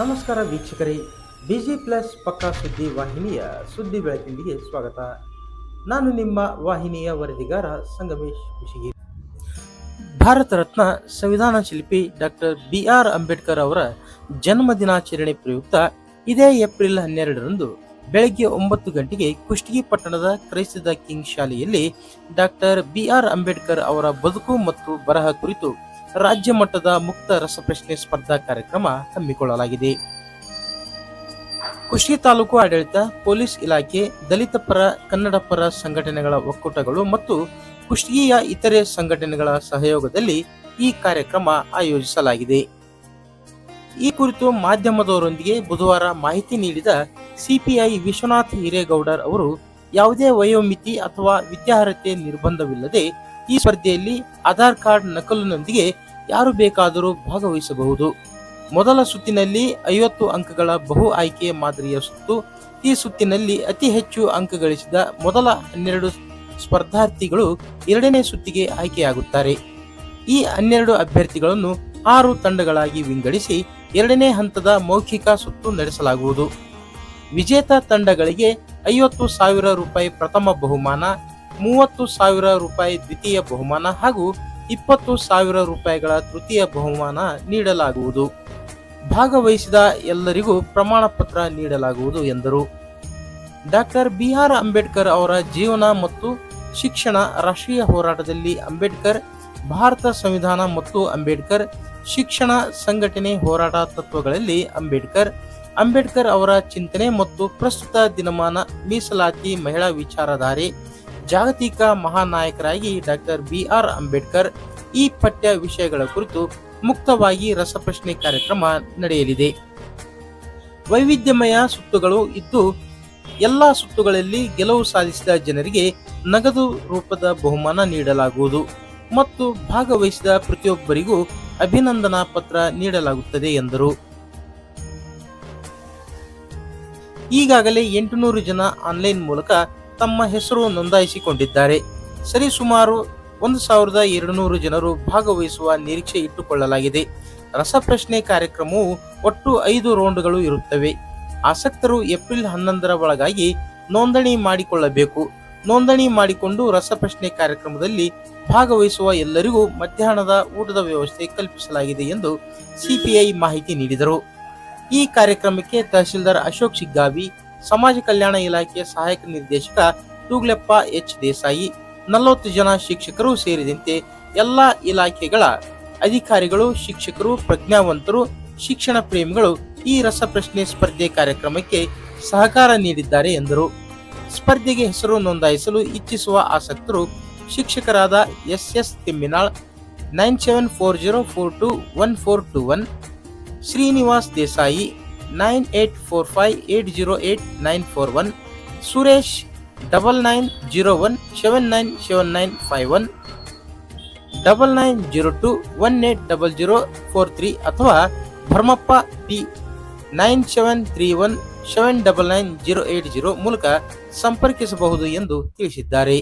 ನಮಸ್ಕಾರ ವೀಕ್ಷಕರೇ, busy plus ಪಕ್ಕಾ ಸುದ್ದಿ ವಾಹಿನಿಯ ಸುದ್ದಿ ಬೆಳಕಿಂಡಿಗೆ ಸ್ವಾಗತ. ನಾನು ನಿಮ್ಮ ವಾಹಿನಿಯ ವರದಿಗಾರ ಸಂಗಮೇಶ್ ಕುಶಿಗಿ. ಭಾರತ ರತ್ನ ಸಂವಿಧಾನ ಶಿಲ್ಪಿ ಡಾಕ್ಟರ್ BR ಅಂಬೇಡ್ಕರ್ ಅವರ ಜನ್ಮ ದಿನಾಚರಣೆ ಪ್ರಯುಕ್ತ ಇದೇ ಏಪ್ರಿಲ್ 12ರಂದು ಬೆಳಗ್ಗೆ 9 ಗಂಟೆಗೆ ಕುಷ್ಟಗಿ ಪಟ್ಟಣದ ಕ್ರೈಸ್ತ ದ ಕಿಂಗ್ ಶಾಲೆಯಲ್ಲಿ ಡಾಕ್ಟರ್ BR ಅಂಬೇಡ್ಕರ್ ಅವರ ಬದುಕು ಮತ್ತು ಬರಹ ಕುರಿತು ರಾಜ್ಯ ಮಟ್ಟದ ಮುಕ್ತ ರಸಪ್ರಶ್ನೆ ಸ್ಪರ್ಧಾ ಕಾರ್ಯಕ್ರಮ ಹಮ್ಮಿಕೊಳ್ಳಲಾಗಿದೆ. ಕುಷ್ಟಗಿ ತಾಲೂಕು ಆಡಳಿತ, ಪೊಲೀಸ್ ಇಲಾಖೆ, ದಲಿತ ಪರ, ಕನ್ನಡ ಪರ ಸಂಘಟನೆಗಳ ಒಕ್ಕೂಟಗಳು ಮತ್ತು ಕುಷ್ಟಗಿಯ ಇತರೆ ಸಂಘಟನೆಗಳ ಸಹಯೋಗದಲ್ಲಿ ಈ ಕಾರ್ಯಕ್ರಮ ಆಯೋಜಿಸಲಾಗಿದೆ. ಈ ಕುರಿತು ಮಾಧ್ಯಮದವರೊಂದಿಗೆ ಬುಧವಾರ ಮಾಹಿತಿ ನೀಡಿದ ಸಿಪಿಐ ವಿಶ್ವನಾಥ್ ಹಿರೇಗೌಡರ್ ಅವರು, ಯಾವುದೇ ವಯೋಮಿತಿ ಅಥವಾ ವಿದ್ಯಾರ್ಹತೆ ನಿರ್ಬಂಧವಿಲ್ಲದೆ ಈ ಸ್ಪರ್ಧೆಯಲ್ಲಿ ಆಧಾರ್ ಕಾರ್ಡ್ ನಕಲಿನೊಂದಿಗೆ ಯಾರು ಬೇಕಾದರೂ ಭಾಗವಹಿಸಬಹುದು. ಮೊದಲ ಸುತ್ತಿನಲ್ಲಿ 50 ಅಂಕಗಳ ಬಹು ಆಯ್ಕೆ ಮಾದರಿಯ ಸುತ್ತು. ಈ ಸುತ್ತಿನಲ್ಲಿ ಅತಿ ಹೆಚ್ಚು ಅಂಕ ಗಳಿಸಿದ ಮೊದಲ 12 ಸ್ಪರ್ಧಾರ್ಥಿಗಳು ಎರಡನೇ ಸುತ್ತಿಗೆ ಆಯ್ಕೆಯಾಗುತ್ತಾರೆ. ಈ 12 ಅಭ್ಯರ್ಥಿಗಳನ್ನು 6 ತಂಡಗಳಾಗಿ ವಿಂಗಡಿಸಿ ಎರಡನೇ ಹಂತದ ಮೌಖಿಕ ಸುತ್ತು ನಡೆಸಲಾಗುವುದು. ವಿಜೇತ ತಂಡಗಳಿಗೆ 50,000 ರೂಪಾಯಿ ಪ್ರಥಮ ಬಹುಮಾನ, 30,000 ರೂಪಾಯಿ ದ್ವಿತೀಯ ಬಹುಮಾನ ಹಾಗೂ 20,000 ರೂಪಾಯಿಗಳ ತೃತೀಯ ಬಹುಮಾನ ನೀಡಲಾಗುವುದು. ಭಾಗವಹಿಸಿದ ಎಲ್ಲರಿಗೂ ಪ್ರಮಾಣ ಪತ್ರ ನೀಡಲಾಗುವುದು ಎಂದರು. ಡಾಕ್ಟರ್ BR ಅಂಬೇಡ್ಕರ್ ಅವರ ಜೀವನ ಮತ್ತು ಶಿಕ್ಷಣ, ರಾಷ್ಟ್ರೀಯ ಹೋರಾಟದಲ್ಲಿ ಅಂಬೇಡ್ಕರ್, ಭಾರತ ಸಂವಿಧಾನ ಮತ್ತು ಅಂಬೇಡ್ಕರ್, ಶಿಕ್ಷಣ, ಸಂಘಟನೆ, ಹೋರಾಟ ತತ್ವಗಳಲ್ಲಿ ಅಂಬೇಡ್ಕರ್ ಅವರ ಚಿಂತನೆ ಮತ್ತು ಪ್ರಸ್ತುತ ದಿನಮಾನ, ಮೀಸಲಾತಿ, ಮಹಿಳಾ ವಿಚಾರಧಾರೆ, ಜಾಗತಿಕ ಮಹಾನಾಯಕರಾಗಿ ಡಾಕ್ಟರ್ BR ಅಂಬೇಡ್ಕರ್ ಈ ಪಠ್ಯ ವಿಷಯಗಳ ಕುರಿತು ಮುಕ್ತವಾಗಿ ರಸಪ್ರಶ್ನೆ ಕಾರ್ಯಕ್ರಮ ನಡೆಯಲಿದೆ. ವೈವಿಧ್ಯಮಯ ಸುತ್ತುಗಳು ಇದ್ದು ಎಲ್ಲಾ ಸುತ್ತುಗಳಲ್ಲಿ ಗೆಲುವು ಸಾಧಿಸಿದ ಜನರಿಗೆ ನಗದು ರೂಪದ ಬಹುಮಾನ ನೀಡಲಾಗುವುದು ಮತ್ತು ಭಾಗವಹಿಸಿದ ಪ್ರತಿಯೊಬ್ಬರಿಗೂ ಅಭಿನಂದನಾ ಪತ್ರ ನೀಡಲಾಗುತ್ತದೆ ಎಂದರು. ಈಗಾಗಲೇ 800 ಜನ ಆನ್ಲೈನ್ ಮೂಲಕ ತಮ್ಮ ಹೆಸರು ನೋಂದಾಯಿಸಿಕೊಂಡಿದ್ದಾರೆ. ಸರಿಸುಮಾರು 1200 ಜನರು ಭಾಗವಹಿಸುವ ನಿರೀಕ್ಷೆ ಇಟ್ಟುಕೊಳ್ಳಲಾಗಿದೆ. ರಸಪ್ರಶ್ನೆ ಕಾರ್ಯಕ್ರಮವು ಒಟ್ಟು 5 ರೌಂಡ್ಗಳು ಇರುತ್ತವೆ. ಆಸಕ್ತರು ಏಪ್ರಿಲ್ 11ರ ಒಳಗಾಗಿ ನೋಂದಣಿ ಮಾಡಿಕೊಳ್ಳಬೇಕು. ನೋಂದಣಿ ಮಾಡಿಕೊಂಡು ರಸಪ್ರಶ್ನೆ ಕಾರ್ಯಕ್ರಮದಲ್ಲಿ ಭಾಗವಹಿಸುವ ಎಲ್ಲರಿಗೂ ಮಧ್ಯಾಹ್ನದ ಊಟದ ವ್ಯವಸ್ಥೆ ಕಲ್ಪಿಸಲಾಗಿದೆ ಎಂದು ಸಿಪಿಐ ಮಾಹಿತಿ ನೀಡಿದರು. ಈ ಕಾರ್ಯಕ್ರಮಕ್ಕೆ ತಹಶೀಲ್ದಾರ್ ಅಶೋಕ್ ಶಿಗ್ಗಾವಿ, ಸಮಾಜ ಕಲ್ಯಾಣ ಇಲಾಖೆ ಸಹಾಯಕ ನಿರ್ದೇಶಕ ತೂಗ್ಲೆಪ್ಪ H ದೇಸಾಯಿ, 40 ಜನ ಶಿಕ್ಷಕರು ಸೇರಿದಂತೆ ಎಲ್ಲಾ ಇಲಾಖೆಗಳ ಅಧಿಕಾರಿಗಳು, ಶಿಕ್ಷಕರು, ಪ್ರಜ್ಞಾವಂತರು, ಶಿಕ್ಷಣ ಪ್ರೇಮಿಗಳು ಈ ರಸಪ್ರಶ್ನೆ ಸ್ಪರ್ಧೆ ಕಾರ್ಯಕ್ರಮಕ್ಕೆ ಸಹಕಾರ ನೀಡಿದ್ದಾರೆ ಎಂದರು. ಸ್ಪರ್ಧೆಗೆ ಹೆಸರು ನೋಂದಾಯಿಸಲು ಇಚ್ಛಿಸುವ ಆಸಕ್ತರು ಶಿಕ್ಷಕರಾದ SS ತಿಮ್ಮಿನಾಳ್ 9740421421, ಶ್ರೀನಿವಾಸ್ ದೇಸಾಯಿ 9845808941, ಸುರೇಶ್ 9901797951, 9902180043 ಅಥವಾ ಭರ್ಮಪ್ಪ P 9731799080 ಮೂಲಕ ಸಂಪರ್ಕಿಸಬಹುದು ಎಂದು ತಿಳಿಸಿದ್ದಾರೆ.